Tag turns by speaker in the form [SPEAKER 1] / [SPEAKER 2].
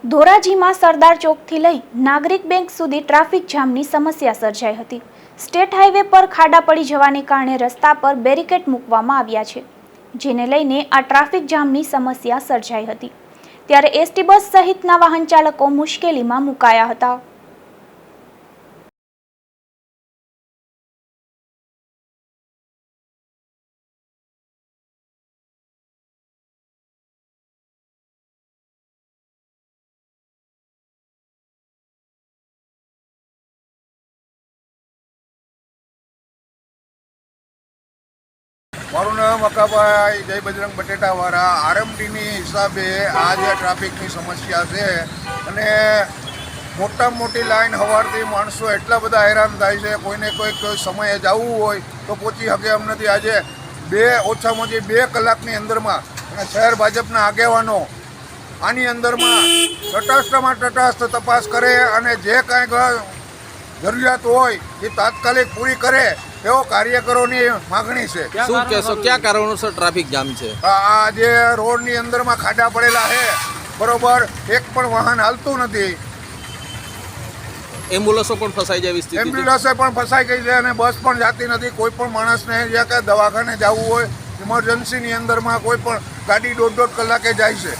[SPEAKER 1] ધોરાજીમાં સરદાર ચોકથી લઈ નાગરિક બેંક સુધી ટ્રાફિક જામની સમસ્યા સર્જાઈ હતી। સ્ટેટ હાઈવે પર ખાડા પડી જવાને કારણે રસ્તા પર બેરિકેડ મૂકવામાં આવ્યા છે, જેને લઈને આ ટ્રાફિક જામની સમસ્યા સર્જાઈ હતી। ત્યારે એસટી બસ સહિતના વાહન ચાલકો મુશ્કેલીમાં મુકાયા હતા।
[SPEAKER 2] મારું નામ અકાભાઈ જય બજરંગ બટેટાવાળા। આરએમડીની હિસાબે આ જે ટ્રાફિકની સમસ્યા છે અને મોટામાં મોટી લાઈન સવારથી માણસો એટલા બધા હેરાન થાય છે, કોઈને કોઈક સમયે જવું હોય તો પહોંચી શકે એમ નથી। આજે ઓછામાં ઓછી 2 કલાકની અંદરમાં અને શહેર ભાજપના આગેવાનો આની અંદરમાં તટસ્થ તપાસ કરે અને જે કાંઈ જરૂરિયાત હોય એ તાત્કાલિક પૂરી કરે એવો કાર્યકરોની માગણી છે।
[SPEAKER 3] શું કહેશો, કયા કારણોસર ટ્રાફિક જામ છે?
[SPEAKER 2] આ જે રોડની અંદરમાં ખાડા પડેલા છે, બરોબર, એક પણ વાહન હાલતું નથી।
[SPEAKER 3] એમ્બ્યુલન્સો પણ ફસાઈ જાય સ્થિતિ,
[SPEAKER 2] એમ્બ્યુલન્સે પણ ફસાઈ ગઈ છે અને બસ પણ જતી નથી। કોઈ પણ માણસને જ્યાં કે દવાખાને જવું હોય ઇમરજન્સીની અંદરમાં કોઈ પણ ગાડી 1.5 કલાકે જાય છે।